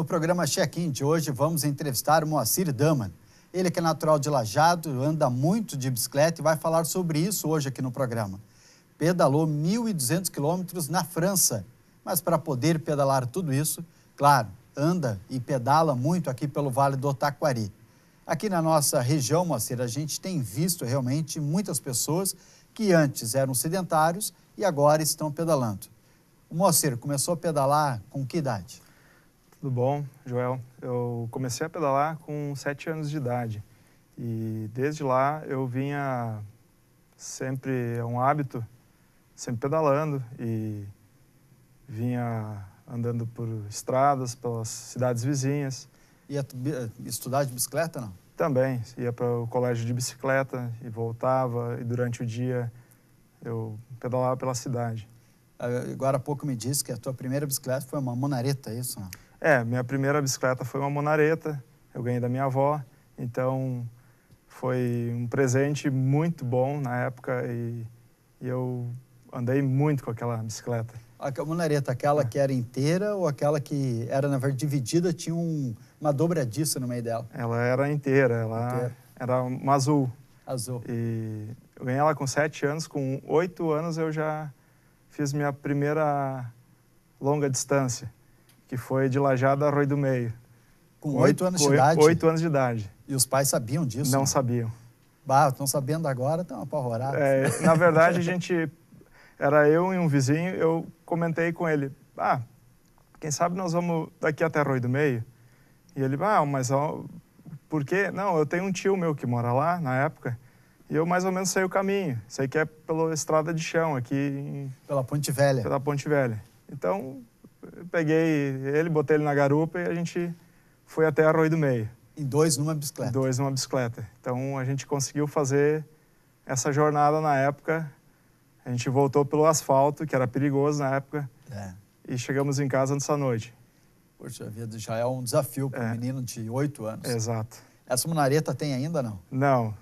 programa Check-in de hoje, vamos entrevistar o Moacir Daman. Ele que é natural de Lajeado, anda muito de bicicleta e vai falar sobre isso hoje aqui no programa. Pedalou 1.200 quilômetros na França, mas para poder pedalar tudo isso, claro, anda e pedala muito aqui pelo Vale do Taquari. Aqui na nossa região, Moacir, a gente tem visto realmente muitas pessoas que antes eram sedentários e agora estão pedalando. O Moacir começou a pedalar com que idade? Tudo bom, Joel? Eu comecei a pedalar com 7 anos de idade e desde lá eu vinha sempre, é um hábito, sempre pedalando e vinha andando por estradas, pelas cidades vizinhas. Ia estudar de bicicleta, não? Também, ia para o colégio de bicicleta e voltava e durante o dia eu pedalava pela cidade. Agora há pouco me disse que a tua primeira bicicleta foi uma monareta, é isso, não? Minha primeira bicicleta foi uma monareta, eu ganhei da minha avó, então foi um presente muito bom na época e eu andei muito com aquela bicicleta. A monareta, aquela que era inteira ou aquela que era, na verdade, dividida, tinha uma dobradiça no meio dela? Ela era inteira, era uma azul. Azul. E eu ganhei ela com 7 anos, com 8 anos eu já fiz minha primeira longa distância, que foi de Lajeado a Arroio do Meio. Com 8 anos de idade? 8 anos de idade. E os pais sabiam disso? Não sabiam. Bah, estão sabendo agora, estão apavorados. Na verdade, era eu e um vizinho, eu comentei com ele, quem sabe nós vamos daqui até Arroio do Meio? E ele, mas por quê? Não, eu tenho um tio meu que mora lá, na época, e eu mais ou menos sei o caminho. Sei que é pela estrada de chão aqui. Pela Ponte Velha. Pela Ponte Velha. Então, eu peguei ele, botei ele na garupa e a gente foi até Arroio do Meio. Em 2 numa bicicleta? 2 numa bicicleta. Então, a gente conseguiu fazer essa jornada na época. A gente voltou pelo asfalto, que era perigoso na época, e chegamos em casa nessa noite. Poxa vida, já é um desafio para um menino de 8 anos. Exato. Essa monareta tem ainda, não? Não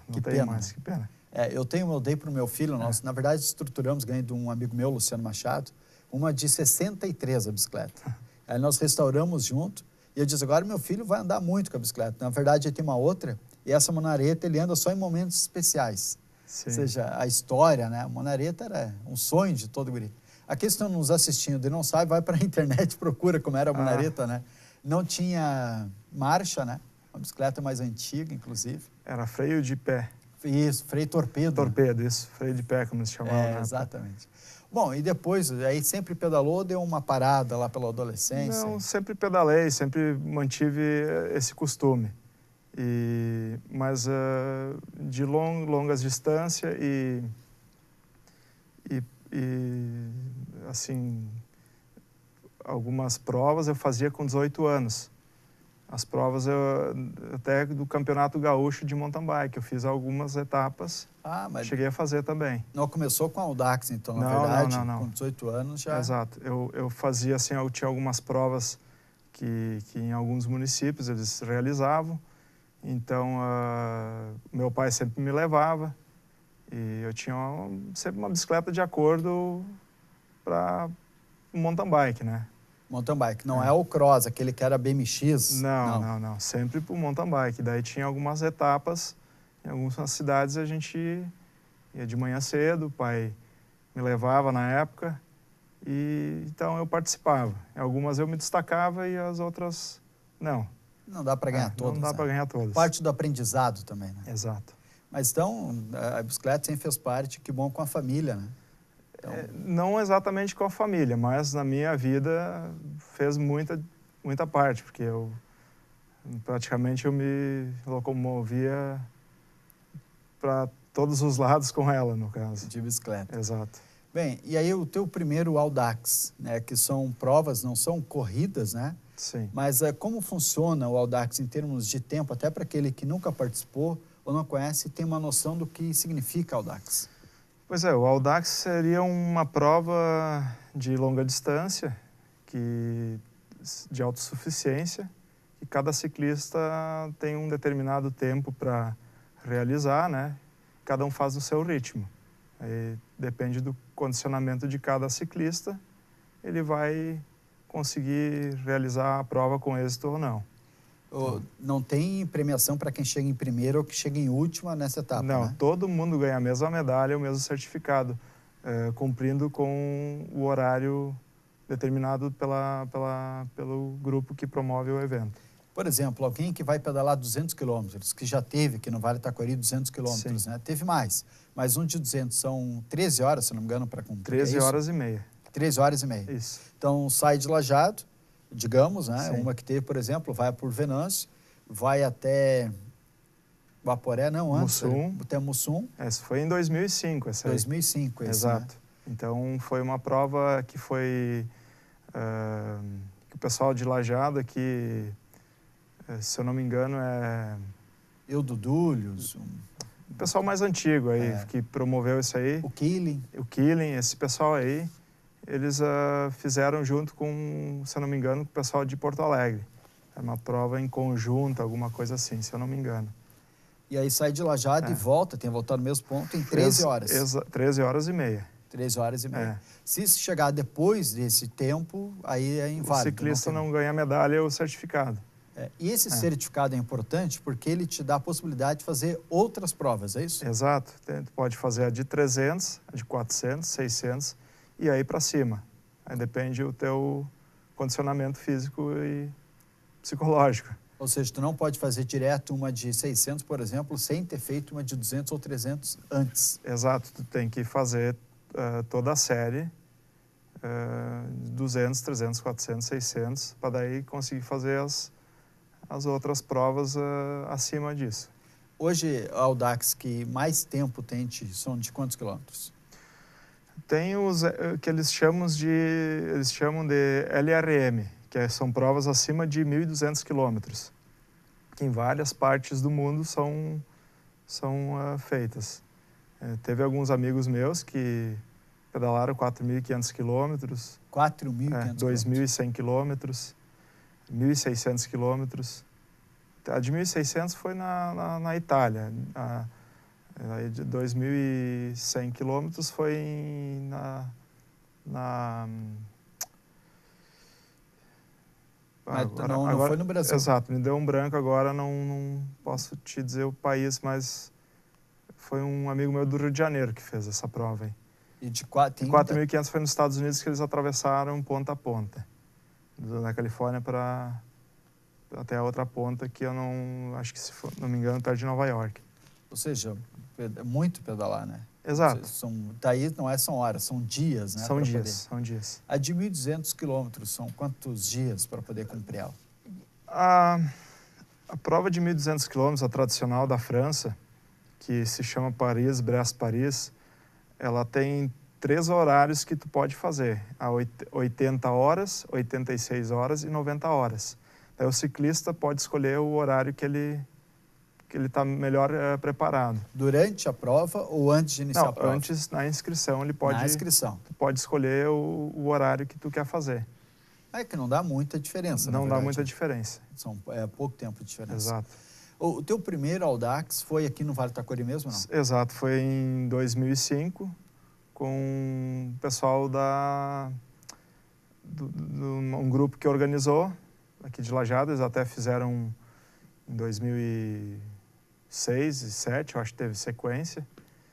tem pena, mais, que pena. Eu dei para o meu filho, nós, na verdade, estruturamos, ganhei de um amigo meu, Luciano Machado, uma de 63 a bicicleta. Aí nós restauramos junto, e eu disse, agora meu filho vai andar muito com a bicicleta. Na verdade, ele tem uma outra, e essa monareta ele anda só em momentos especiais. Sim. Ou seja, a história, né? A monareta era um sonho de todo guri. Aqui estão nos assistindo e não sabe, vai para a internet, procura como era a monareta, né? Não tinha marcha, né? Uma bicicleta mais antiga, inclusive. Era freio de pé. Isso, freio torpedo. Torpedo, né? Isso, freio de pé, como se chamava. Exatamente. Bom, e depois, aí sempre pedalou, deu uma parada lá pela adolescência? Não, sempre pedalei, sempre mantive esse costume. Mas de longas distâncias e assim, algumas provas eu fazia com 18 anos. As provas até do Campeonato Gaúcho de mountain bike, eu fiz algumas etapas, mas cheguei a fazer também. Não começou com a Audax, então, na verdade? Não. Com 18 anos já... Exato. Eu fazia assim, eu tinha algumas provas que em alguns municípios eles realizavam. Então, meu pai sempre me levava e eu tinha sempre uma bicicleta de acordo para o mountain bike, né? Mountain bike, não é o cross, aquele que era BMX? Não. Sempre para o mountain bike. Daí tinha algumas etapas, em algumas cidades a gente ia de manhã cedo, o pai me levava na época e então eu participava. Em algumas eu me destacava e as outras não. Não dá para ganhar todas. Não dá para ganhar todas. Parte do aprendizado também, né? Exato. Mas então, a bicicleta sempre fez parte, que bom, com a família, né? Então... Não exatamente com a família, mas na minha vida fez muita parte, porque praticamente eu me locomovia para todos os lados com ela, no caso. De bicicleta. Exato. Bem, e aí o teu primeiro Audax, né, que são provas, não são corridas, né? Sim. Mas como funciona o Audax em termos de tempo, até para aquele que nunca participou ou não conhece, tem uma noção do que significa Audax? Pois é, o Audax seria uma prova de longa distância, de autossuficiência, e cada ciclista tem um determinado tempo para realizar, né? Cada um faz no seu ritmo. Aí depende do condicionamento de cada ciclista, ele vai conseguir realizar a prova com êxito ou não. Não tem premiação para quem chega em primeiro ou que chega em última nessa etapa, Não, né? todo mundo ganha a mesma medalha, o mesmo certificado, cumprindo com o horário determinado pelo grupo que promove o evento. Por exemplo, alguém que vai pedalar 200 quilômetros, que já teve aqui no Vale Taquari 200 quilômetros, né? Teve mais, mas um de 200 são 13 horas, se não me engano, para cumprir. 13 horas e meia. 13 horas e meia. Isso. Então, sai de Lajeado, digamos, né? Sim. Uma que teve, por exemplo, vai por Venâncio, vai até Guaporé, não, antes. Mussum. Até Mussum. Essa foi em 2005, essa aí. 2005, esse, Exato. Né? Então, foi uma prova que foi... que o pessoal de Lajeado aqui, se eu não me engano, Eudo Dúlios. O pessoal mais antigo aí, que promoveu isso aí. O Killing. O Killing, esse pessoal aí, eles fizeram junto com, se eu não me engano, com o pessoal de Porto Alegre. Era uma prova em conjunto, alguma coisa assim, se eu não me engano. E aí sai de Lajeado e volta, tem voltado no mesmo ponto, em 13 horas. 13 horas e meia. 13 horas e meia. Se chegar depois desse tempo, aí é inválido. O ciclista não ganha medalha ou certificado. E esse certificado é importante porque ele te dá a possibilidade de fazer outras provas, é isso? Exato. Tu pode fazer a de 300, a de 400, 600 e aí para cima. Aí depende do teu condicionamento físico e psicológico. Ou seja, tu não pode fazer direto uma de 600, por exemplo, sem ter feito uma de 200 ou 300 antes. Exato. Tu tem que fazer toda a série, 200, 300, 400, 600, para daí conseguir fazer as outras provas acima disso. Hoje, a Audax que mais tempo tem são de quantos quilômetros? Tem os que eles chamam de LRM, que são provas acima de 1.200 quilômetros, que em várias partes do mundo são feitas. Teve alguns amigos meus que pedalaram 4.500 quilômetros, 4.500 2.100 quilômetros, 1.600 quilômetros. A de 1.600 foi na Itália. A de 2.100 quilômetros foi não foi no Brasil. Exato, me deu um branco agora, não posso te dizer o país, mas foi um amigo meu do Rio de Janeiro que fez essa prova aí. E de 4.500 foi nos Estados Unidos que eles atravessaram ponta a ponta. Da Califórnia até a outra ponta, que eu não... acho que, se não me engano, perto de Nova York. Ou seja, é muito pedalar, né? Exato. Daí não são horas, são dias, né? São dias. A de 1.200 quilômetros, são quantos dias para poder cumprir ela? A prova de 1.200 quilômetros, a tradicional da França, que se chama Paris-Brest-Paris, ela tem 3 horários que tu pode fazer, a 80 horas, 86 horas e 90 horas. Daí o ciclista pode escolher o horário que ele está melhor preparado. Durante a prova ou antes de iniciar a prova? Não, antes, na inscrição, ele pode... Na inscrição. Tu pode escolher o horário que tu quer fazer. É que não dá muita diferença, Não dá muita diferença. É pouco tempo de diferença. Exato. O teu primeiro Audax foi aqui no Vale Taquari mesmo, não? Exato, foi em 2005, com o pessoal um grupo que organizou, aqui de Lajeado. Eles até fizeram em 2006 e 2007, eu acho que teve sequência.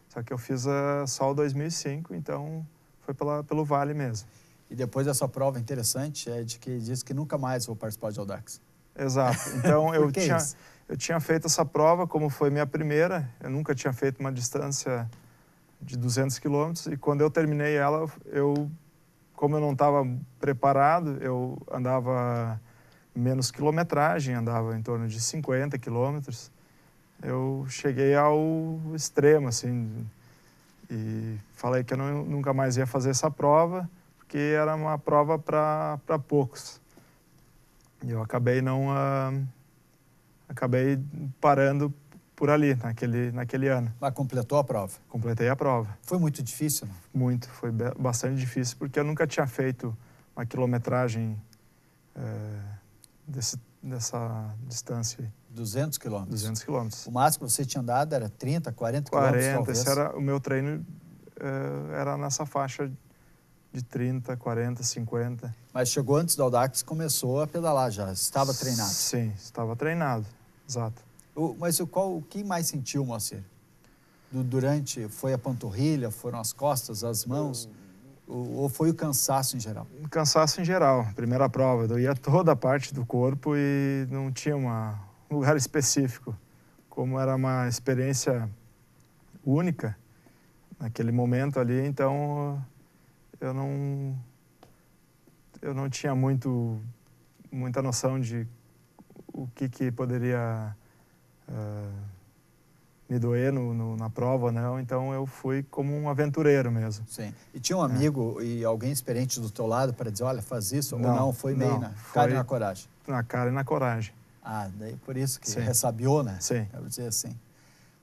Só que eu fiz só o 2005, então foi pelo Vale mesmo. E depois dessa prova interessante é de que diz que nunca mais vou participar de Audax. Exato. Então eu tinha feito essa prova, como foi minha primeira. Eu nunca tinha feito uma distância de 200 quilômetros. E quando eu terminei ela, como eu não estava preparado, eu andava menos quilometragem, andava em torno de 50 quilômetros. Eu cheguei ao extremo, assim, e falei que eu nunca mais ia fazer essa prova, porque era uma prova para poucos. E eu acabei parando por ali, naquele ano. Mas completou a prova? Completei a prova. Foi muito difícil, não? Muito, foi bastante difícil, porque eu nunca tinha feito uma quilometragem dessa distância. 200 quilômetros? 200 quilômetros. O máximo que você tinha andado era 30, 40 quilômetros, talvez? O meu treino era nessa faixa de 30, 40, 50. Mas chegou antes do Audax, começou a pedalar já, estava treinado. Sim, estava treinado, exato. Mas o que mais sentiu, Moacir? Durante, foi a panturrilha, foram as costas, as mãos, ou foi o cansaço em geral? Cansaço em geral. Primeira prova, doía toda a parte do corpo e não tinha um lugar específico. Como era uma experiência única naquele momento ali, então eu não tinha muita noção de o que poderia me doer na prova, não. Então eu fui como um aventureiro mesmo. Sim. E tinha um amigo e alguém experiente do teu lado para dizer, olha, faz isso? Ou não? Foi meio na cara e na coragem? Na cara e na coragem. Ah, daí por isso que Sim. ressabiou, né? Sim. Quero dizer assim.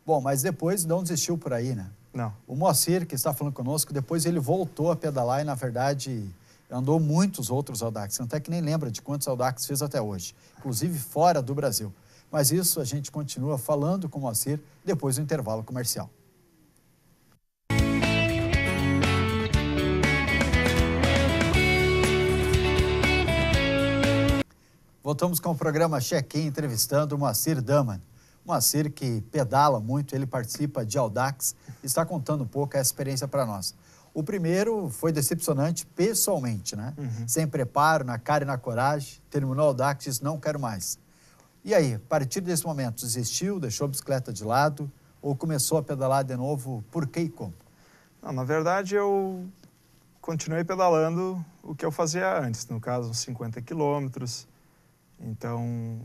Bom, mas depois não desistiu por aí, né? Não. O Moacir, que está falando conosco, depois ele voltou a pedalar e, na verdade, andou muitos outros Audax. Até que nem lembra de quantos Audax fez até hoje, inclusive fora do Brasil. Mas isso a gente continua falando com o Moacir depois do intervalo comercial. Voltamos com o programa Check-in, entrevistando o Moacir Daman. Moacir, que pedala muito, ele participa de Audax, está contando um pouco a experiência para nós. O primeiro foi decepcionante pessoalmente, né? Sem preparo, na cara e na coragem, terminou o Audax e disse, não quero mais. E aí, a partir desse momento, desistiu, deixou a bicicleta de lado ou começou a pedalar de novo? Por que e como? Não, na verdade, eu continuei pedalando o que eu fazia antes, no caso, uns 50 quilômetros. Então,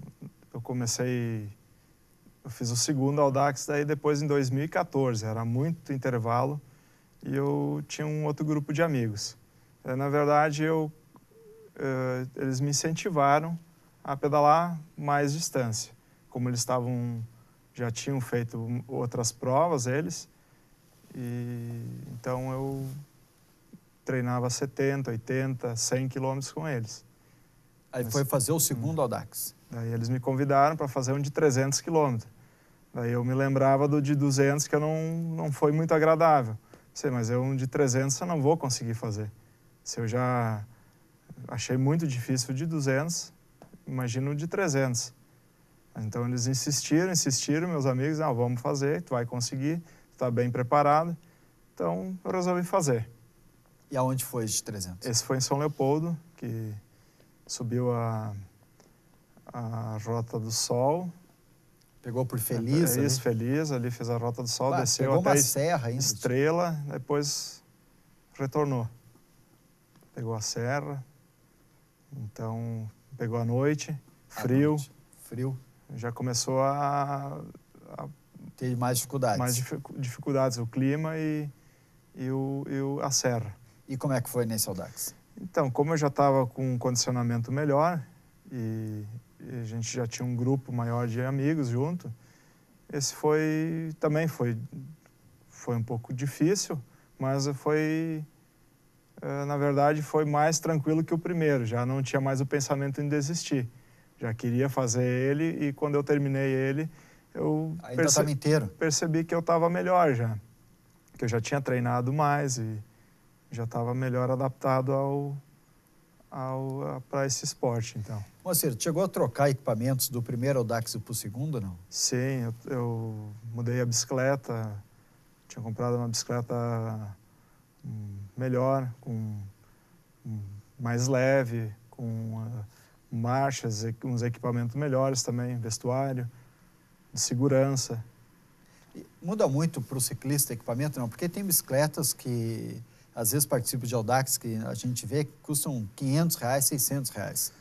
eu fiz o segundo Audax, daí depois em 2014, era muito intervalo e eu tinha um outro grupo de amigos. Na verdade, eles me incentivaram a pedalar mais distância. Como eles já tinham feito outras provas, então eu treinava 70, 80, 100 quilômetros com eles. Aí foi fazer o segundo Audax. Daí eles me convidaram para fazer um de 300 quilômetros. Daí eu me lembrava do de 200, que não foi muito agradável. Sei, mas um de 300 eu não vou conseguir fazer. Se eu já achei muito difícil o de 200, imagino o de 300. Então eles insistiram, meus amigos, não, vamos fazer, tu vai conseguir, tu está bem preparado. Então eu resolvi fazer. E aonde foi esse de 300? Esse foi em São Leopoldo, que subiu a Rota do Sol. Pegou por Feliz? Isso, Feliz, ali fez a Rota do Sol, desceu até uma serra ainda. Estrela, depois retornou. Pegou a serra, então pegou a noite, frio. Frio. Já começou a ter mais dificuldades. Mais dificuldades, o clima e a serra. E como é que foi nesse Audax? Então, como eu já estava com um condicionamento melhor e a gente já tinha um grupo maior de amigos junto, esse também foi um pouco difícil, mas na verdade, foi mais tranquilo que o primeiro. Já não tinha mais o pensamento em desistir. Já queria fazer ele e quando eu terminei ele, eu percebi que eu estava melhor já. Que eu já tinha treinado mais e já estava melhor adaptado para esse esporte, então. Moacir, chegou a trocar equipamentos do primeiro Audax para o segundo, não? Sim, eu mudei a bicicleta, tinha comprado uma bicicleta melhor, mais leve, com marchas, uns equipamentos melhores também, vestuário, de segurança. E muda muito para o ciclista equipamento, não? Porque tem bicicletas que às vezes participam de Audax que a gente vê que custam R$500, R$600.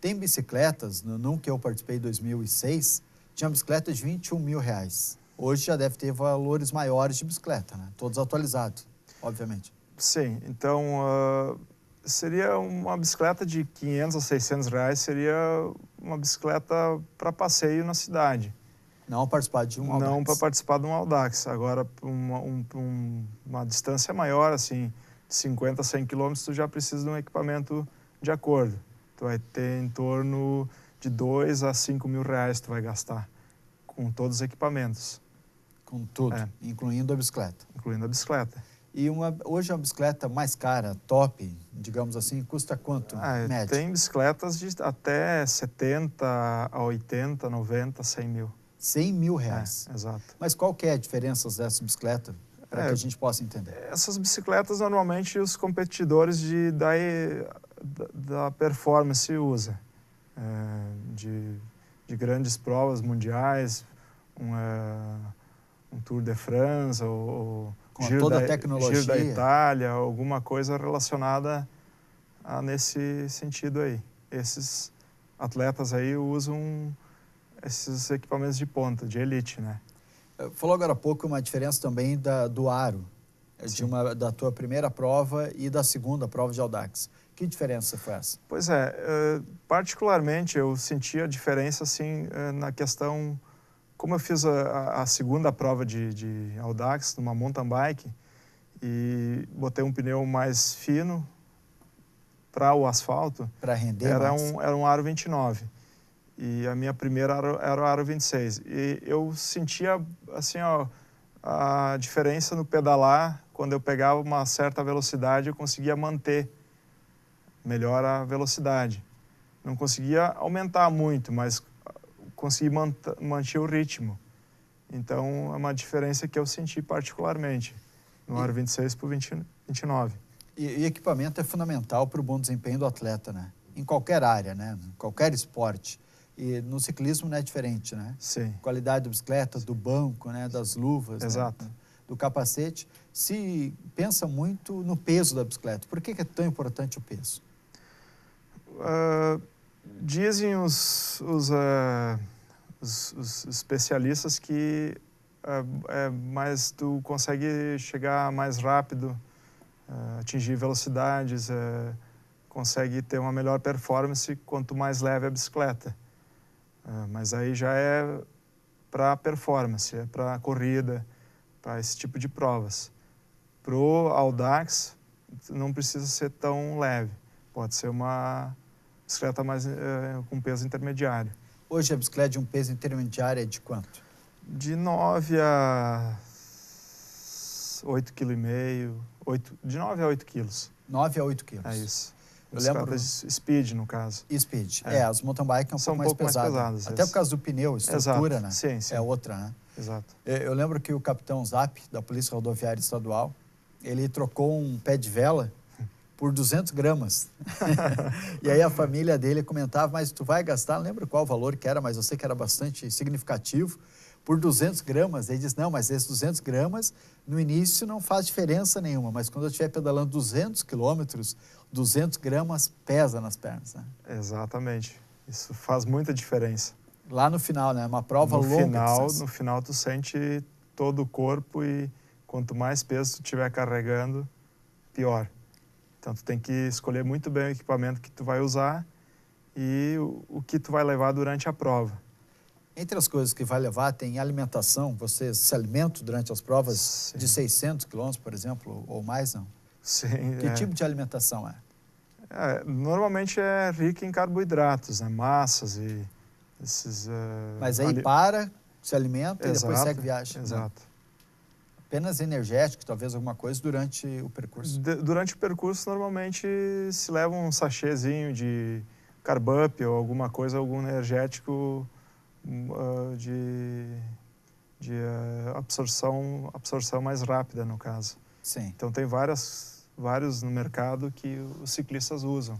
Tem bicicletas, no que eu participei em 2006, tinha bicicleta de R$21 mil. Hoje já deve ter valores maiores de bicicleta, né? Todos atualizados, obviamente. Sim, então seria uma bicicleta de R$500 a R$600, seria uma bicicleta para passeio na cidade. Não participar de um Audax. Não para participar de um Audax. Agora, uma distância maior, assim, de 50 a 100 quilômetros, tu já precisa de um equipamento de acordo. Tu vai ter em torno de R$2 a R$5 mil tu vai gastar com todos os equipamentos. Com tudo, incluindo a bicicleta. Incluindo a bicicleta. E hoje a bicicleta mais cara, top, digamos assim, custa quanto, média? Tem bicicletas de até 70 a 80, 90, 100 mil. 100 mil reais. Exato. Mas qual que é a diferença dessa bicicleta, para que a gente possa entender? Essas bicicletas, normalmente, os competidores da performance usam. De grandes provas mundiais, um Tour de France, ou com toda a tecnologia. Giro da Itália, alguma coisa relacionada nesse sentido aí. Esses atletas aí usam esses equipamentos de ponta, de elite, né? Falou agora há pouco uma diferença também do aro, da tua primeira prova e da segunda prova de Audax. Que diferença foi essa? Pois particularmente eu senti a diferença assim na questão, como eu fiz a segunda prova de Audax numa mountain bike e botei um pneu mais fino para o asfalto, para render era mais. Era um aro 29 e a minha primeira era o aro 26 e eu sentia assim a diferença no pedalar. Quando eu pegava uma certa velocidade, eu conseguia manter melhor a velocidade. Não conseguia aumentar muito, mas consegui manter o ritmo. Então, é uma diferença que eu senti particularmente no aro 26 para o 29. E equipamento é fundamental para o bom desempenho do atleta, né? Em qualquer área, né? Em qualquer esporte. E no ciclismo não é diferente, né? Sim. Qualidade da bicicleta, do banco, né? Das luvas, exato, né? Do capacete. Se pensa muito no peso da bicicleta. Por que é tão importante o peso? Dizem os especialistas que mais tu consegue chegar mais rápido, atingir velocidades, consegue ter uma melhor performance quanto mais leve a bicicleta. Mas aí já é para performance, é para corrida, para esse tipo de provas. Pro Audax não precisa ser tão leve, pode ser uma bicicleta mais com peso intermediário. Hoje a bicicleta de um peso intermediário é de quanto? De 9 a 8,5 kg, de 9 a 8 quilos. 9 a 8 quilos. É isso. Eu lembro... Speed, no caso. Speed. As mountain bike são um pouco mais pesadas. Até por causa do pneu, estrutura, exato, né? Sim, sim. É outra, né? Exato. Eu lembro que o capitão Zap, da Polícia Rodoviária Estadual, ele trocou um pé de vela por 200 gramas. E aí a família dele comentava, mas tu vai gastar, não lembro qual o valor que era, mas eu sei que era bastante significativo, por 200 gramas. Ele disse, não, mas esses 200 gramas, no início não faz diferença nenhuma, mas quando eu estiver pedalando 200 quilômetros, 200 gramas pesa nas pernas, né? Exatamente. Isso faz muita diferença. Lá no final, né? Uma prova longa. No final, tu sente todo o corpo e quanto mais peso tu estiver carregando, pior. Então, tu tem que escolher muito bem o equipamento que tu vai usar e o que tu vai levar durante a prova. Entre as coisas que vai levar, tem alimentação. Você se alimenta durante as provas Sim. de 600 quilômetros, por exemplo, ou mais, não? Sim. Que tipo de alimentação é? Normalmente é rica em carboidratos, né? Massas e esses... Mas aí se alimenta e depois segue viagem. Exato. Né? Apenas energético, talvez alguma coisa durante o percurso? Durante o percurso, normalmente se leva um sachêzinho de Carbup ou alguma coisa, algum energético de absorção mais rápida, no caso. Sim. Então, tem vários no mercado que os ciclistas usam.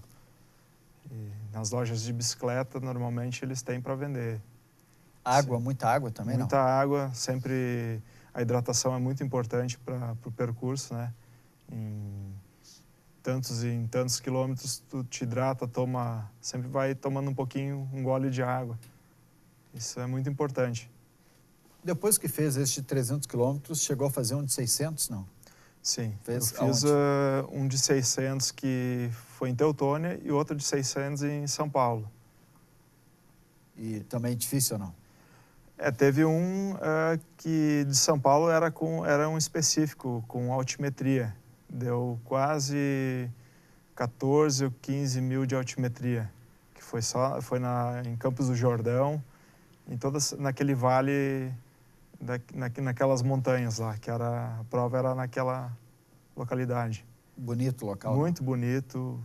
E nas lojas de bicicleta, normalmente, eles têm para vender. Água, muita água também, muita água, sempre... A hidratação é muito importante para o percurso, né? Em tantos quilômetros, tu te hidrata, sempre vai tomando um gole de água. Isso é muito importante. Depois que fez este 300 quilômetros, chegou a fazer um de 600, não? Sim, eu fiz um de 600 que foi em Teutônia e outro de 600 em São Paulo. E também difícil ou não? Teve um que de São Paulo era um específico, com altimetria. Deu quase 14 ou 15 mil de altimetria, que foi em Campos do Jordão, naquele vale, naquelas montanhas lá, que a prova era localidade. Bonito o local. Muito bonito.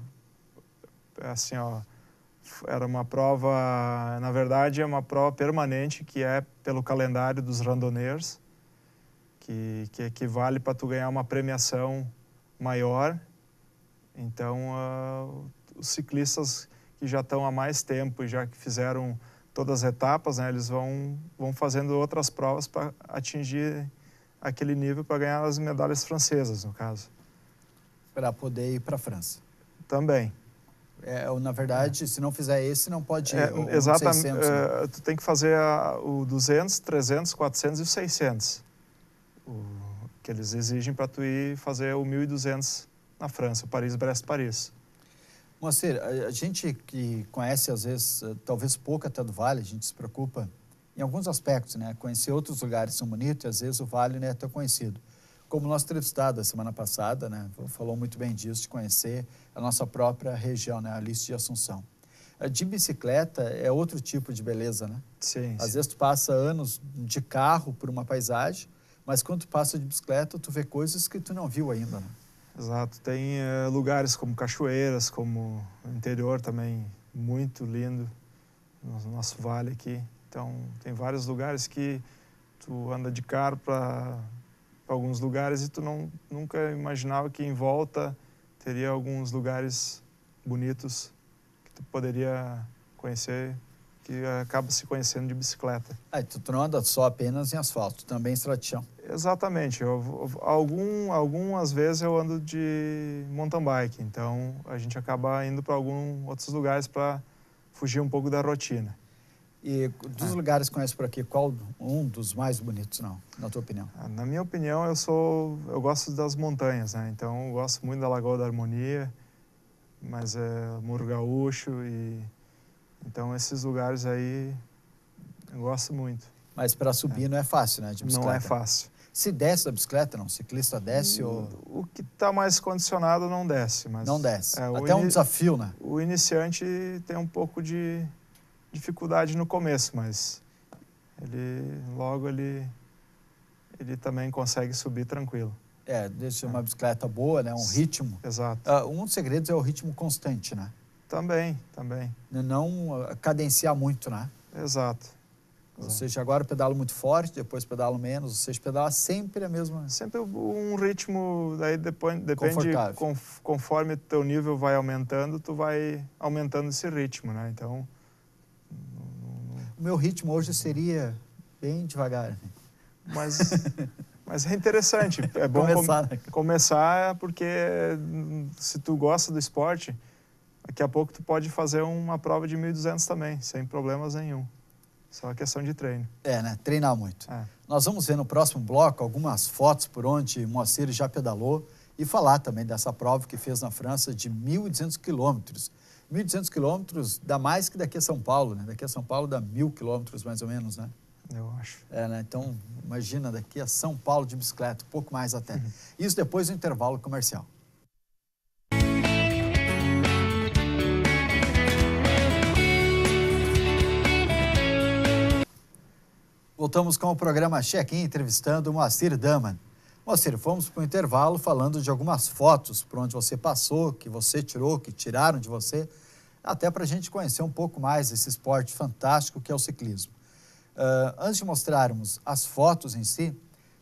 Assim, ó, era uma prova, na verdade, é uma prova permanente que é pelo calendário dos randonneurs, que equivale para tu ganhar uma premiação maior. Então, os ciclistas que já estão há mais tempo e já que fizeram todas as etapas, né, eles vão fazendo outras provas para atingir aquele nível para ganhar as medalhas francesas, no caso. Para poder ir para a França. Também. Na verdade, se não fizer esse, não pode ir. Exatamente. 600, né? Tu tem que fazer o 200, 300, 400 e o 600. Que eles exigem para tu ir fazer o 1.200 na França, Paris-Brest-Paris. Moacir, a gente que conhece, às vezes, talvez pouco até do Vale, a gente se preocupa em alguns aspectos, né? Conhecer outros lugares são bonitos e, às vezes, o Vale não é tão conhecido. Como o nosso entrevistado da semana passada, né, falou muito bem disso, de conhecer a nossa própria região, né, a Alice de Assunção. De bicicleta é outro tipo de beleza, né? Sim. Às vezes tu passa anos de carro por uma paisagem, mas quando tu passa de bicicleta, tu vê coisas que tu não viu ainda, né? Exato. Tem lugares como cachoeiras, como o interior também, muito lindo, no nosso vale aqui. Então, tem vários lugares que tu anda de carro para alguns lugares e tu nunca imaginava que em volta teria alguns lugares bonitos que tu poderia conhecer, que acaba se conhecendo de bicicleta. Tu não anda só apenas em asfalto, também em estrada de chão. Exatamente. Algumas vezes eu ando de mountain bike, então a gente acaba indo para alguns outros lugares para fugir um pouco da rotina. E dos lugares que conhece por aqui, qual um dos mais bonitos, não, na tua opinião? Na minha opinião, eu gosto das montanhas, né? Então eu gosto muito da Lagoa da Harmonia, mas Morro Gaúcho então esses lugares aí eu gosto muito. Mas para subir não é fácil, né, de bicicleta? Não é fácil. Se desce da bicicleta, não? O ciclista desce ou... O que está mais condicionado não desce. Mas não desce. Até um desafio, né? O iniciante tem um pouco de dificuldade no começo, mas logo ele também consegue subir tranquilo. Deixa uma bicicleta boa, né? Um ritmo. Exato. Um dos segredos é o ritmo constante, né? Também. Não cadenciar muito, né? Exato. Ou seja, agora eu pedalo muito forte, depois pedalo menos, ou seja, pedala sempre a mesma... Sempre um ritmo, daí depende, conforme o teu nível vai aumentando, tu vai aumentando esse ritmo, né? Então... O meu ritmo hoje seria bem devagar. Mas é interessante, é bom começar, porque se tu gosta do esporte, daqui a pouco tu pode fazer uma prova de 1.200 também, sem problemas nenhum. Só questão de treino. Né? Treinar muito. Nós vamos ver no próximo bloco algumas fotos por onde Moacir já pedalou e falar também dessa prova que fez na França de 1.200 quilômetros. 1.200 quilômetros dá mais que daqui a São Paulo, né? Daqui a São Paulo dá 1.000 quilômetros mais ou menos, né? Eu acho. Né? Então, imagina, daqui a São Paulo de bicicleta, um pouco mais até. Isso depois do intervalo comercial. Voltamos com o programa Check-in, entrevistando o Moacir Daman. Moacir, fomos para o intervalo falando de algumas fotos por onde você passou, que você tirou, que tiraram de você, até para a gente conhecer um pouco mais esse esporte fantástico que é o ciclismo. Antes de mostrarmos as fotos em si,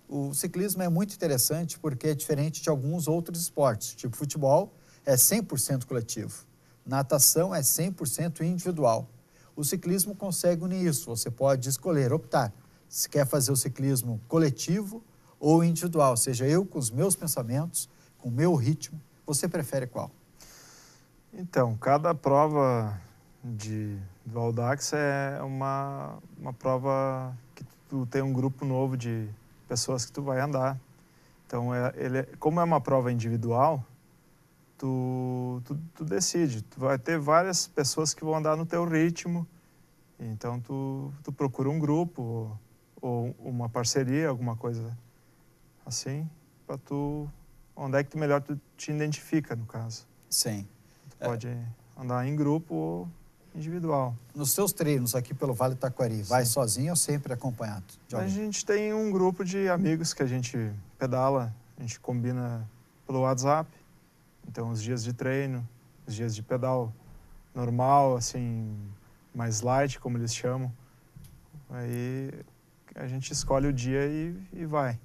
o ciclismo é muito interessante porque é diferente de alguns outros esportes, tipo futebol é 100% coletivo, natação é 100% individual. O ciclismo consegue unir isso, você pode escolher, optar, se quer fazer o ciclismo coletivo ou individual, seja eu com os meus pensamentos, com o meu ritmo, você prefere qual? Então, cada prova do Audax é uma prova que tu tem um grupo novo de pessoas que tu vai andar. Então, como é uma prova individual, tu decide. Tu vai ter várias pessoas que vão andar no teu ritmo. Então, tu procura um grupo ou uma parceria, alguma coisa assim, para onde é que melhor tu te identifica, no caso. Sim. Tu pode andar em grupo ou individual. Nos seus treinos aqui pelo Vale do Taquari, vai sozinho ou sempre acompanhado de alguém? A gente tem um grupo de amigos que a gente pedala, a gente combina pelo WhatsApp. Então, os dias de treino, os dias de pedal normal, assim, mais light, como eles chamam. Aí a gente escolhe o dia e vai.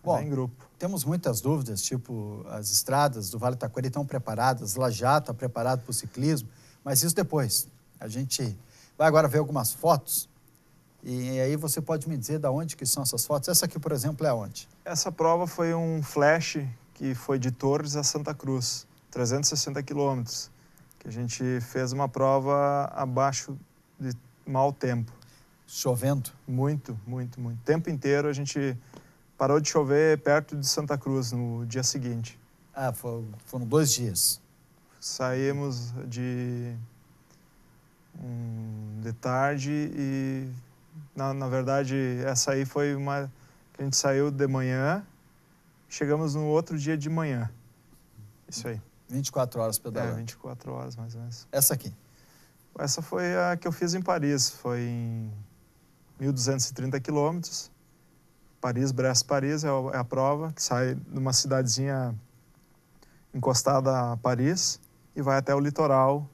Bom, vai em grupo. Temos muitas dúvidas, tipo, as estradas do Vale do Taquari estão preparadas, Lajá está preparado para o ciclismo, mas isso depois. A gente vai agora ver algumas fotos e aí você pode me dizer de onde que são essas fotos. Essa aqui, por exemplo, é onde? Essa prova foi um flash que foi de Torres a Santa Cruz, 360 quilômetros, que a gente fez uma prova abaixo de mau tempo. Chovendo? Muito, muito, muito. O tempo inteiro a gente parou de chover perto de Santa Cruz no dia seguinte. Ah, foram 2 dias. Saímos de tarde e, na verdade, essa aí foi uma que a gente saiu de manhã, chegamos no outro dia de manhã. Isso aí. 24 horas pedalando. 24 horas mais ou menos. Essa aqui? Essa foi a que eu fiz em Paris, foi em 1.230 quilômetros. Brest-Paris é a prova, que sai de uma cidadezinha encostada a Paris e vai até o litoral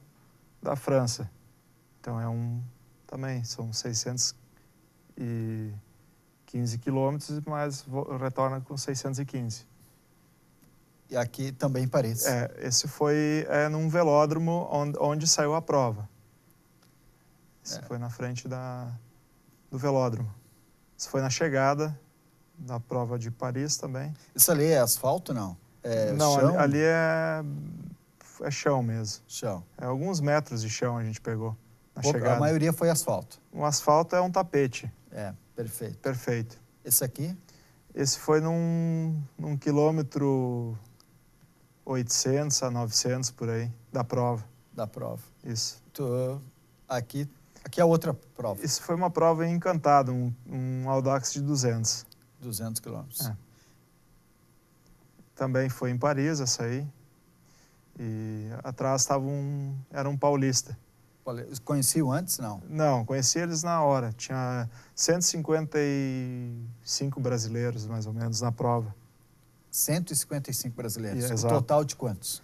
da França. Então também são 615 quilômetros, mas retorna com 615. E aqui também em Paris. Esse foi num velódromo onde saiu a prova. Esse foi na frente do velódromo. Esse foi na chegada da prova de Paris também. Isso ali é asfalto, não? Não, chão? ali é chão mesmo. Chão. Alguns metros de chão a gente pegou na chegada. A maioria foi asfalto. O asfalto é um tapete. Perfeito. Perfeito. Esse aqui? Esse foi num quilômetro 800 a 900 por aí, da prova. Da prova. Isso. Aqui é outra prova. Isso foi uma prova em Encantado, um Audax de 200. 200 quilômetros. Também foi em Paris essa aí. E atrás era um paulista. Conheciam antes, não? Não, conheci eles na hora. Tinha 155 brasileiros, mais ou menos, na prova. 155 brasileiros. O Exato. total de quantos?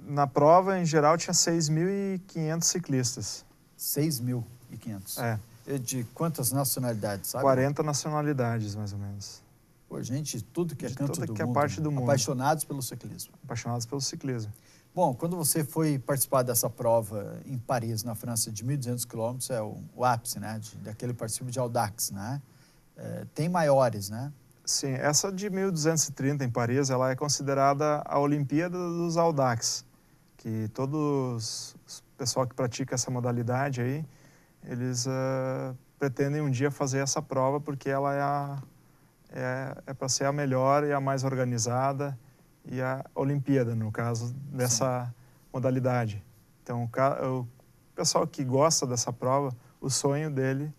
Na prova, em geral, tinha 6.500 ciclistas. 6.500. De quantas nacionalidades, sabe? 40 nacionalidades, mais ou menos. Pô, gente, tudo que é De canto toda do que é mundo. parte do mundo. Apaixonados pelo ciclismo. Apaixonados pelo ciclismo. Bom, quando você foi participar dessa prova em Paris, na França, de 1.200 quilômetros, é o ápice, né? Daquele participo de Audax, né? Tem maiores, né? Sim, essa de 1.230 em Paris, ela é considerada a Olimpíada dos Audax, que todos o pessoal que pratica essa modalidade aí, eles pretendem um dia fazer essa prova porque ela é para ser a melhor e a mais organizada e a Olimpíada, no caso dessa modalidade. Então, o pessoal que gosta dessa prova, o sonho dele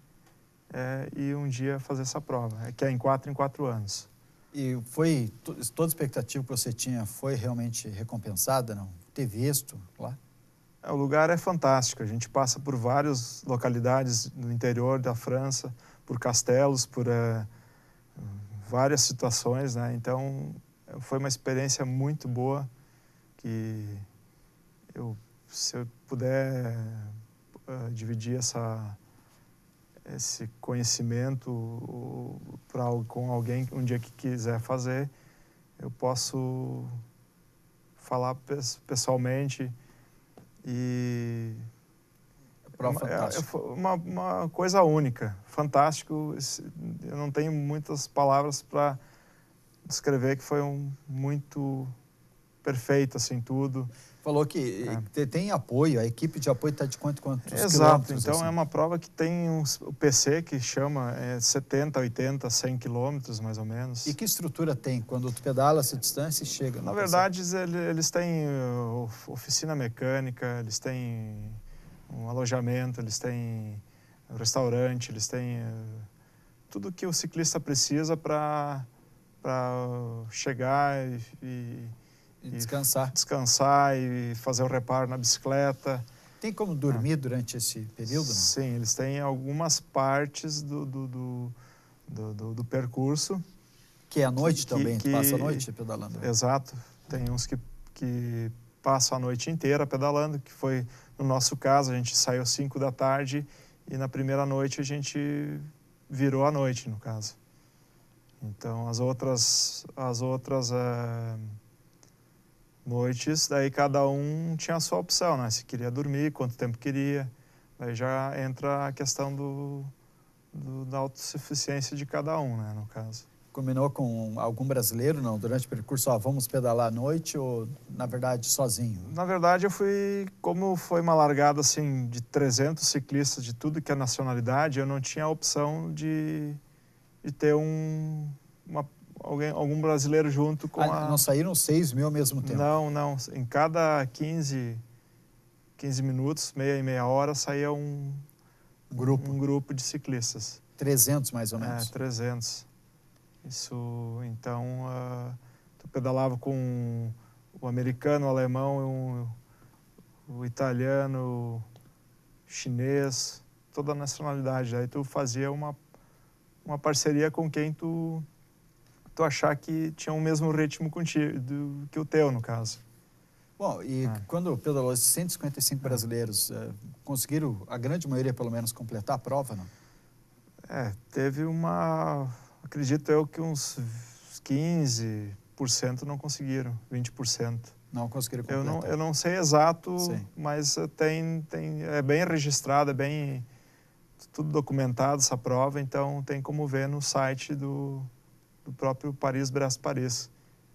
ir um dia fazer essa prova, que é em 4 anos. E toda a expectativa que você tinha foi realmente recompensada, não? Ter visto lá? O lugar é fantástico, a gente passa por várias localidades no interior da França, por castelos, por várias situações, né? Então, foi uma experiência muito boa que se eu puder dividir esse conhecimento com alguém um dia que quiser fazer, eu posso falar pessoalmente e uma coisa única, fantástico. Eu não tenho muitas palavras para descrever que foi muito perfeito, assim, tudo. Falou que tem apoio, a equipe de apoio está de quantos Exato, quilômetros? Então assim? É uma prova que tem o PC que chama 70, 80, 100 quilômetros, mais ou menos. E que estrutura tem quando tu pedala essa distância e chega? Na verdade, eles têm oficina mecânica, eles têm um alojamento, eles têm um restaurante, eles têm tudo que o ciclista precisa para chegar e descansar e fazer o reparo na bicicleta. Tem como dormir durante esse período? Não? Sim, eles têm algumas partes do percurso Que é à noite também, tu passa a noite pedalando. Exato. Tem uns que passam a noite inteira pedalando, que foi, no nosso caso, a gente saiu às 5 da tarde e na primeira noite a gente virou a noite, no caso. Então, as outras noites, daí cada um tinha a sua opção, né? Se queria dormir, quanto tempo queria. Daí já entra a questão da autossuficiência de cada um, né, no caso. Combinou com algum brasileiro, não? Durante o percurso, vamos pedalar à noite ou, na verdade, sozinho? Na verdade, eu fui... Como foi uma largada, assim, de 300 ciclistas de tudo que é nacionalidade, eu não tinha a opção de ter algum brasileiro junto com Não saíram 6 mil ao mesmo tempo? Não. Em cada 15 minutos, meia hora, saía um grupo de ciclistas. 300 mais ou menos? 300. Isso, então, tu pedalava com o americano, o alemão, o italiano, o chinês, toda a nacionalidade. Aí tu fazia uma parceria com quem tu achar que tinha o mesmo ritmo contigo, que o teu, no caso. Bom, e quando pedalou esses 155 brasileiros, conseguiram, a grande maioria pelo menos, completar a prova, não? Teve acredito eu que uns 15% não conseguiram, 20%. Não conseguiram completar. Eu não sei exato, sim, mas é bem registrado, é bem tudo documentado essa prova, então tem como ver no site do próprio Paris-Brest-Paris.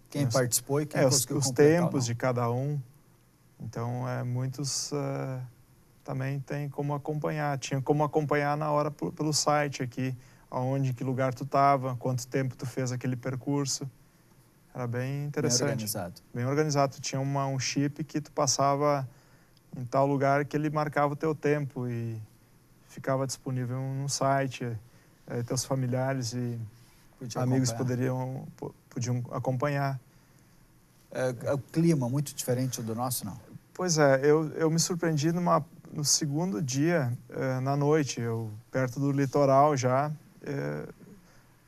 Quem participou e quem conseguiu os completar, tempos de cada um. Então, muitos também tem como acompanhar. Tinha como acompanhar na hora pelo site aqui, aonde, que lugar tu estava, quanto tempo tu fez aquele percurso. Era bem interessante. Bem organizado. Bem organizado. Tu tinha um chip que tu passava em tal lugar que ele marcava o teu tempo e ficava disponível no site. Teus familiares e amigos podiam acompanhar. O clima muito diferente do nosso, não? Pois é, eu me surpreendi no segundo dia, na noite, perto do litoral já.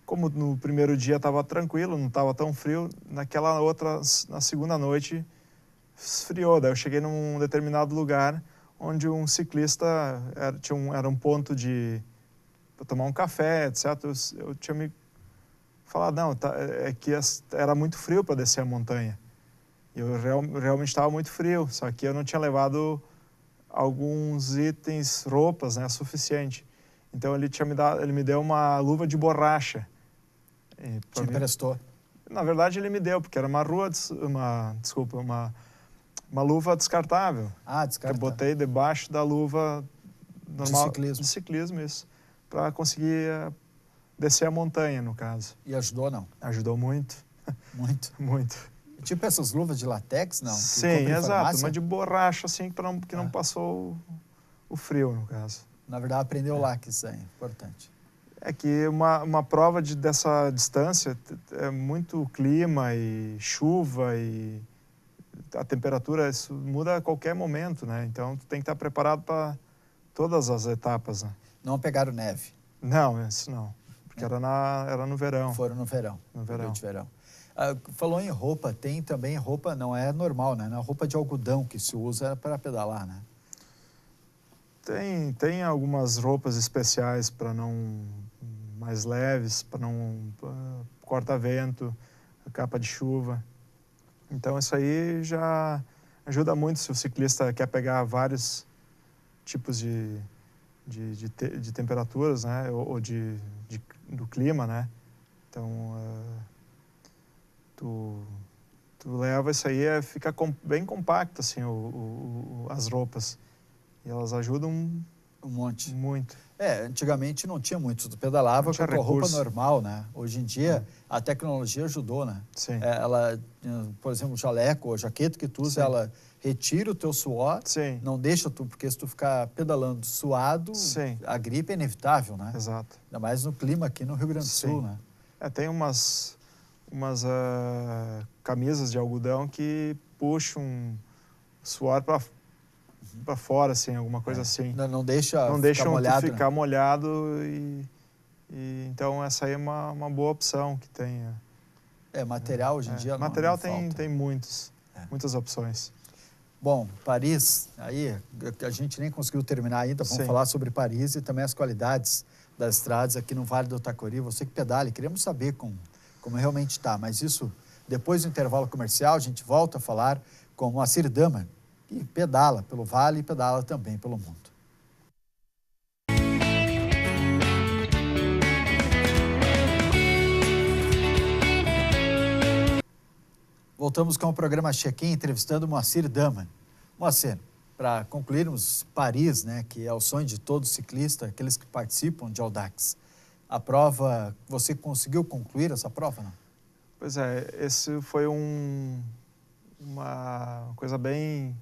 Como no primeiro dia estava tranquilo, não estava tão frio, na segunda noite, esfriou. Daí eu cheguei num determinado lugar onde um ciclista era um ponto para tomar um café, etc. Eu tinha me falado, não, que era muito frio para descer a montanha. Eu realmente estava muito frio, só que eu não tinha levado alguns itens, roupas, né, suficiente. Então ele me deu uma luva de borracha. Te emprestou? Na verdade ele me deu, porque era uma luva descartável. Descartável. Que eu botei debaixo da luva normal de ciclismo, isso, para conseguir descer a montanha, no caso. E ajudou, não? Ajudou muito. Muito? Muito. Tipo essas luvas de látex, não? Sim, exato. Uma de borracha, assim, que não passou o frio, no caso. Na verdade, aprendeu lá que isso é importante. É que uma prova dessa distância é muito clima e chuva e a temperatura, isso muda a qualquer momento, né? Então, tu tem que estar preparado para todas as etapas, né? Não pegaram neve? Não, isso não. Porque era no verão. Foram no verão. No verão. De verão. Falou em roupa, tem também roupa, não é normal, né? Não é roupa de algodão que se usa para pedalar, né? Tem algumas roupas especiais mais leves, para não corta-vento, capa de chuva. Então isso aí já ajuda muito se o ciclista quer pegar vários tipos de temperaturas, né? Ou do clima, né? Então tu leva isso aí, fica bem compacto assim as roupas. E elas ajudam um monte. Muito. Antigamente não tinha muito. Tu pedalava com a tua roupa normal, né? Hoje em dia, a tecnologia ajudou, né? Sim. Ela, por exemplo, o jaleco ou a jaqueta que tu usa, ela retira o teu suor, Sim. não deixa porque se tu ficar pedalando suado, Sim. a gripe é inevitável, né? Exato. Ainda mais no clima aqui no Rio Grande do Sul, né? Tem umas camisas de algodão que puxam suor para fora, assim, alguma coisa assim. Não deixam ficar molhado e então essa aí é uma boa opção que tem. Material hoje em dia material não falta. Tem muitas opções. Bom, Paris, aí a gente nem conseguiu terminar ainda, vamos falar sobre Paris e também as qualidades das estradas aqui no Vale do Taquari. Você que pedala, queremos saber como realmente está, mas isso depois do intervalo comercial a gente volta a falar com o Moacir Daman, que pedala pelo Vale e pedala também pelo mundo. Voltamos com o programa Check-in, entrevistando o Moacir Daman. Moacir, para concluirmos Paris, né, que é o sonho de todo ciclista, aqueles que participam de Audax, a prova, você conseguiu concluir essa prova, não? Pois é, esse foi uma coisa bem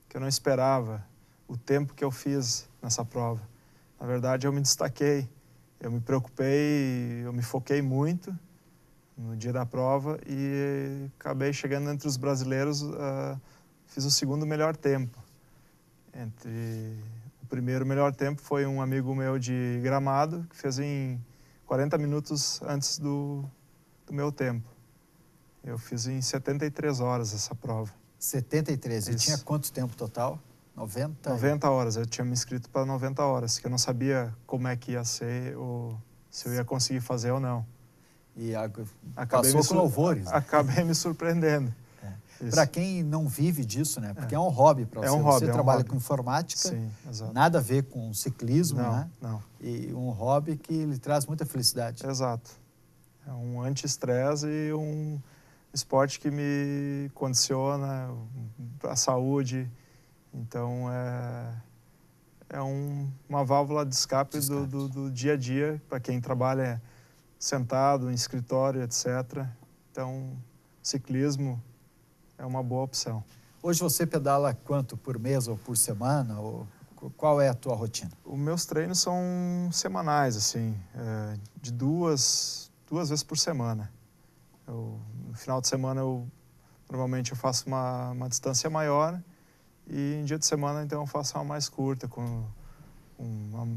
que eu não esperava, o tempo que eu fiz nessa prova. Na verdade, eu me destaquei, eu me preocupei, eu me foquei muito no dia da prova e acabei chegando entre os brasileiros, fiz o segundo melhor tempo. O primeiro melhor tempo foi um amigo meu de Gramado, que fez em 40 minutos antes do meu tempo. Eu fiz em 73 horas essa prova. 73, Isso. E tinha quanto tempo total? 90? 90 horas, eu tinha me inscrito para 90 horas, que eu não sabia como é que ia ser, ou se eu ia conseguir fazer ou não. E passou com louvores. Acabei me surpreendendo. Para quem não vive disso, né? Porque é um hobby para você. Você trabalha com informática, sim, exato. Nada a ver com ciclismo, né? Não. E um hobby que lhe traz muita felicidade. Exato. É um anti-estresse e um esporte que me condiciona a saúde. Então, é uma válvula de escape do dia a dia para quem trabalha sentado em escritório, etc. Então, ciclismo é uma boa opção. Hoje você pedala quanto por mês ou por semana? Ou qual é a tua rotina? Os meus treinos são semanais, assim, de duas vezes por semana. No final de semana, normalmente eu faço uma distância maior e em dia de semana, então, eu faço uma mais curta, com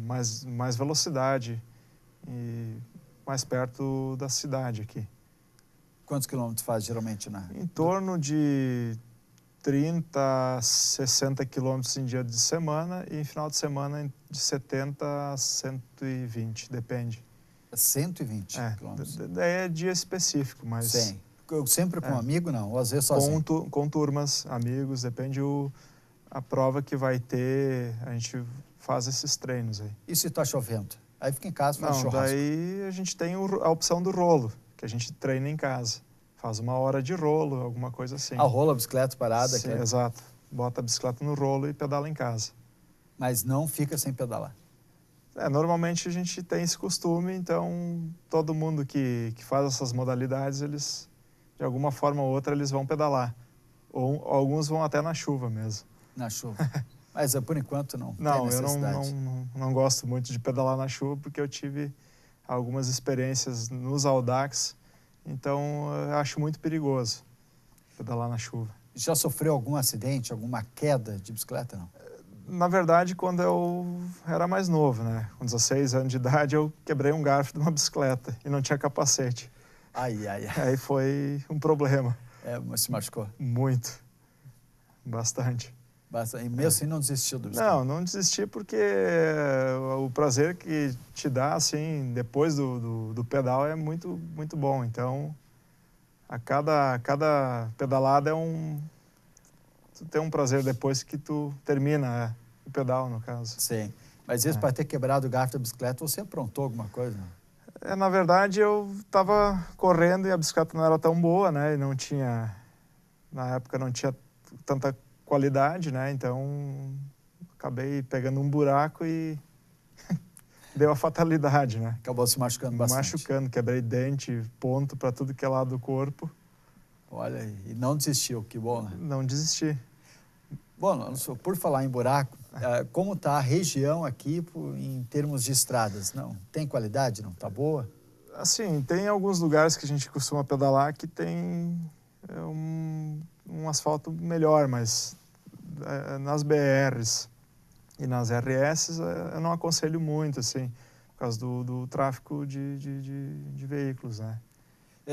mais velocidade e mais perto da cidade aqui. Quantos quilômetros faz geralmente Em torno de 30, 60 quilômetros em dia de semana e em final de semana de 70 a 120, depende. 120 quilômetros? Daí é dia específico, mas... Sim. Sempre com um amigo, não? Ou às vezes sozinho? Com turmas, amigos, depende a prova que vai ter, a gente faz esses treinos aí. E se está chovendo? Aí fica em casa, faz churrasco. Daí a gente tem a opção do rolo, que a gente treina em casa. Faz 1 hora de rolo, alguma coisa assim. Rola a bicicleta parada? Sim, exato. Bota a bicicleta no rolo e pedala em casa. Mas não fica sem pedalar? Normalmente a gente tem esse costume, então todo mundo que faz essas modalidades, eles, de alguma forma ou outra, eles vão pedalar. Ou alguns vão até na chuva mesmo. Na chuva. Mas por enquanto não tem necessidade. Eu não gosto muito de pedalar na chuva, porque eu tive algumas experiências nos Audax, então eu acho muito perigoso pedalar na chuva. Já sofreu algum acidente, alguma queda de bicicleta, não? Na verdade, quando eu era mais novo, né? Com 16 anos de idade, eu quebrei um garfo de uma bicicleta e não tinha capacete. Ai. Aí foi um problema. Mas se machucou? Muito. Bastante. E mesmo assim não desistiu do bicicleta? Não desisti porque o prazer que te dá, assim, depois do pedal é muito, muito bom. Então, a cada pedalada tu tem um prazer depois que tu termina o pedal, no caso. Sim. Mas isso para ter quebrado o garfo da bicicleta, você aprontou alguma coisa? Na verdade, eu estava correndo e a bicicleta não era tão boa, né? E na época não tinha tanta qualidade, né? Então, acabei pegando um buraco e deu a fatalidade, né? Acabou se machucando bastante. Quebrei dente, ponto para tudo que é lado do corpo. Olha, e não desistiu, que bom, né? Não desisti. Bom, por falar em buraco, como está a região aqui em termos de estradas? Não, tem qualidade? Não está boa? Assim, tem alguns lugares que a gente costuma pedalar que tem um asfalto melhor, mas nas BRs e nas RS eu não aconselho muito, assim, por causa do tráfego de veículos, né?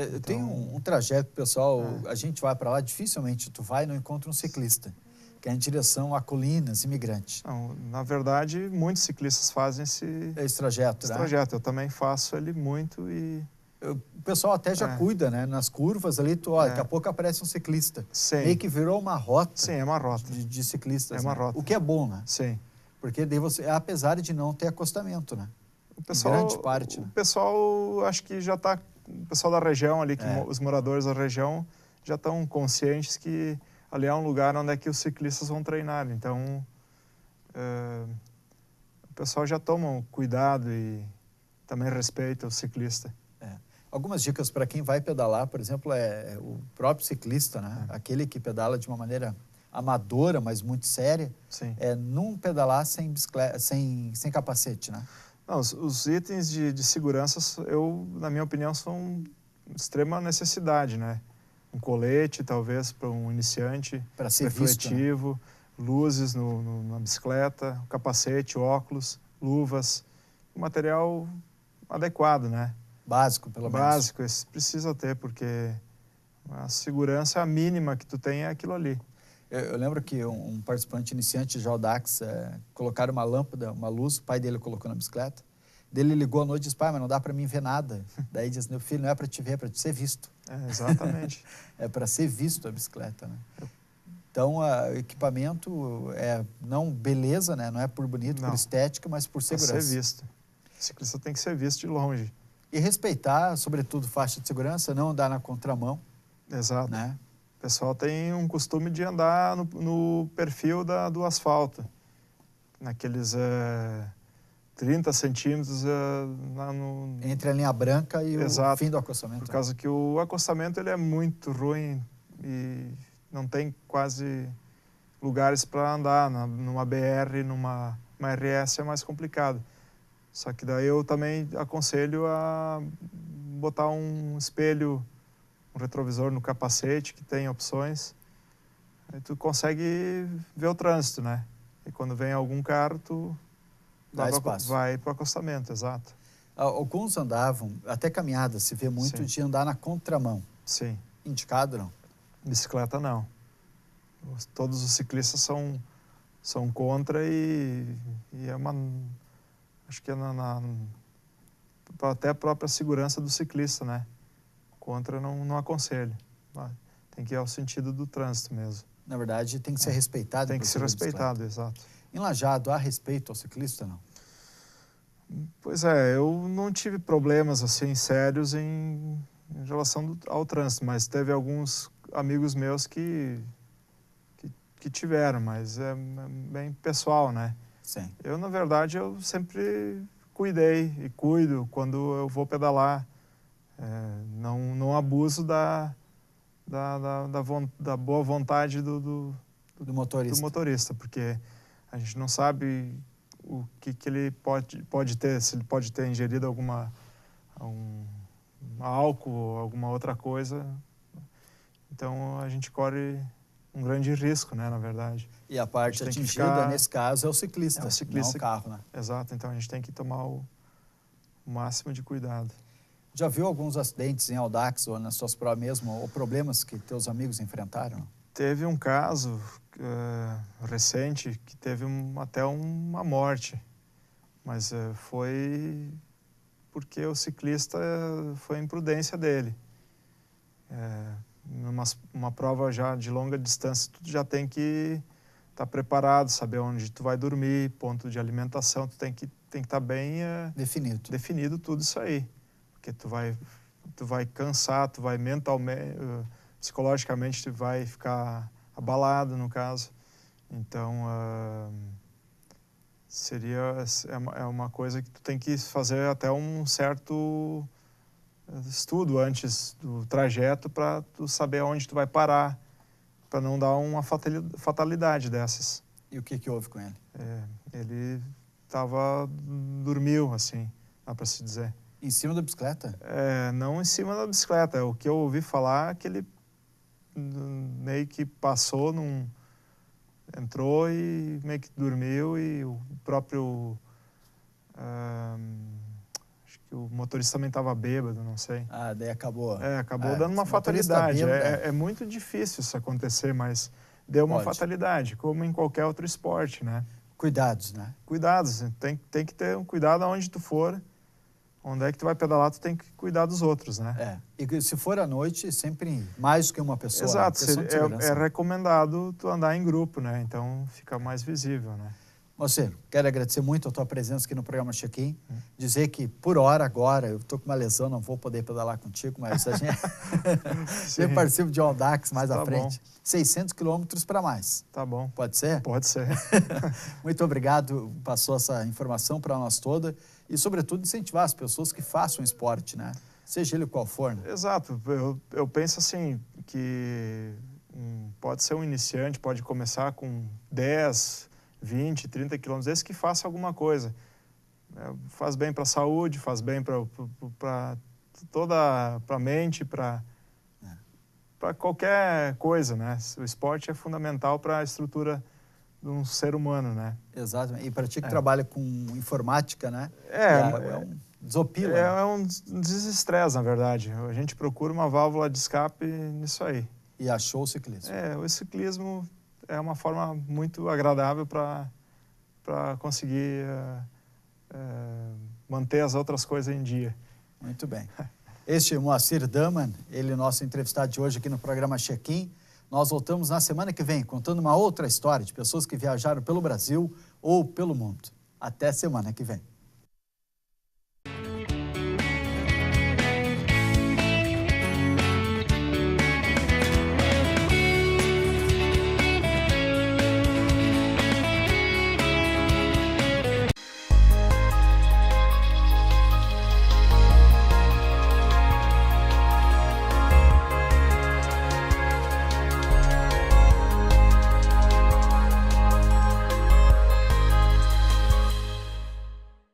Então, tem um trajeto, pessoal, a gente vai para lá, dificilmente tu vai e não encontra um ciclista, que é em direção a Colinas, Imigrantes. Não, na verdade, muitos ciclistas fazem esse trajeto, esse né? trajeto. Eu também faço ele muito e... O pessoal até já cuida, né? Nas curvas ali, daqui a pouco aparece um ciclista. Sim. Meio que virou uma rota. Sim, é uma rota. De ciclistas, é uma né? rota. O que é bom, né? Sim. Porque daí você, apesar de não ter acostamento, né? O pessoal, grande parte, né? O pessoal, acho que já está... O pessoal da região ali, os moradores da região já estão conscientes que ali é um lugar onde é que os ciclistas vão treinar. Então, o pessoal já toma cuidado e também respeita o ciclista. Algumas dicas para quem vai pedalar, por exemplo, é o próprio ciclista, né? Aquele que pedala de uma maneira amadora, mas muito séria, Sim. Não pedalar sem bicicleta, sem capacete, né? Não, os itens de segurança, na minha opinião, são extrema necessidade, né? Um colete, talvez, para um iniciante, para ser refletivo, visto, né? Luzes na bicicleta, capacete, óculos, luvas, um material adequado, né? Básico, pelo menos. Básico, esse precisa ter, porque a segurança mínima que tu tem é aquilo ali. Eu lembro que um participante iniciante de Audax colocaram uma lâmpada, uma luz, o pai dele colocou na bicicleta. Ele ligou à noite e disse, pai, mas não dá para mim ver nada. Daí disse, meu filho, não é para te ver, é para te ser visto. Exatamente. É para ser visto a bicicleta, né? Então, o equipamento não beleza, né? Não é por bonito, por estética, mas por segurança. Para ser visto. O ciclista tem que ser visto de longe. E respeitar, sobretudo, faixa de segurança, não andar na contramão. Exato. Né? O pessoal tem um costume de andar no perfil do asfalto, naqueles 30 centímetros entre a linha branca e o fim do acostamento. Por causa que o acostamento ele é muito ruim e não tem quase lugares para andar. Numa BR, numa RS é mais complicado. Só que daí eu também aconselho a botar um espelho, um retrovisor no capacete, que tem opções. Aí tu consegue ver o trânsito, né? E quando vem algum carro, tu vai para o acostamento, exato. Alguns andavam, até caminhada, se vê muito de andar na contramão. Sim. Indicado, não? Bicicleta, não. Todos os ciclistas são contra e é uma... Acho que é até a própria segurança do ciclista, né? Contra não aconselho. Tem que ir ao sentido do trânsito mesmo. Na verdade, tem que ser respeitado. Tem que ser respeitado, exato. Em Lajeado, há respeito ao ciclista, não? Pois é, eu não tive problemas assim sérios em relação ao trânsito, mas teve alguns amigos meus que tiveram, mas é bem pessoal, né? Sim. Eu, na verdade, eu sempre cuidei e cuido quando eu vou pedalar. Não abuso da boa vontade do motorista, porque a gente não sabe o que ele pode ter, se ele pode ter ingerido álcool ou alguma outra coisa. Então, a gente corre um grande risco, né, na verdade. E a parte atingida, nesse caso, é o ciclista, não o carro, né? Exato, então a gente tem que tomar o máximo de cuidado. Já viu alguns acidentes em Audax ou nas suas provas mesmo, ou problemas que teus amigos enfrentaram? Teve um caso recente que teve até uma morte, mas foi porque o ciclista foi a imprudência dele. Numa prova já de longa distância, tu já tem que estar preparado, saber onde tu vai dormir, ponto de alimentação, tu tem que estar bem definido tudo isso aí, porque tu vai cansar, tu vai mentalmente, psicologicamente tu vai ficar abalado, no caso. Então, é uma coisa que tu tem que fazer até um certo estudo antes do trajeto para tu saber aonde tu vai parar, para não dar uma fatalidade dessas. E o que houve com ele? Ele dormiu, assim, dá para se dizer. Em cima da bicicleta? Não em cima da bicicleta. O que eu ouvi falar é que ele meio que passou entrou e meio que dormiu e o próprio... acho que o motorista também estava bêbado, não sei. Ah, daí acabou. Acabou dando uma fatalidade. Bêbado, é muito difícil isso acontecer, mas deu uma fatalidade, como em qualquer outro esporte, né? Cuidados, né? Cuidados. Tem que ter um cuidado aonde tu for. Onde é que tu vai pedalar, tu tem que cuidar dos outros, né? E se for à noite, sempre mais do que uma pessoa. Exato. É recomendado tu andar em grupo, né? Então fica mais visível, né? Moacir, quero agradecer muito a tua presença aqui no programa Check-in. Dizer que, por hora, agora, eu estou com uma lesão, não vou poder pedalar contigo, mas a gente eu participo de Audax mais à frente. Bom. 600 quilômetros para mais. Tá bom. Pode ser? Pode ser. Muito obrigado, passou essa informação para nós toda e, sobretudo, incentivar as pessoas que façam esporte, né? Seja ele qual for. Né? Exato. Eu penso assim, que pode ser um iniciante, pode começar com 10, 20, 30 quilômetros, esse que faça alguma coisa. Faz bem para a saúde, faz bem para toda a mente, para qualquer coisa, né? O esporte é fundamental para a estrutura de um ser humano, né? Exatamente. E para ti que trabalha com informática, né? É um desopila. É um desestresse, na verdade. A gente procura uma válvula de escape nisso aí. E achou o ciclismo. O ciclismo é uma forma muito agradável para conseguir manter as outras coisas em dia. Muito bem. Este é o Moacir Daman, ele é nosso entrevistado de hoje aqui no programa Check-in. Nós voltamos na semana que vem, contando uma outra história de pessoas que viajaram pelo Brasil ou pelo mundo. Até semana que vem.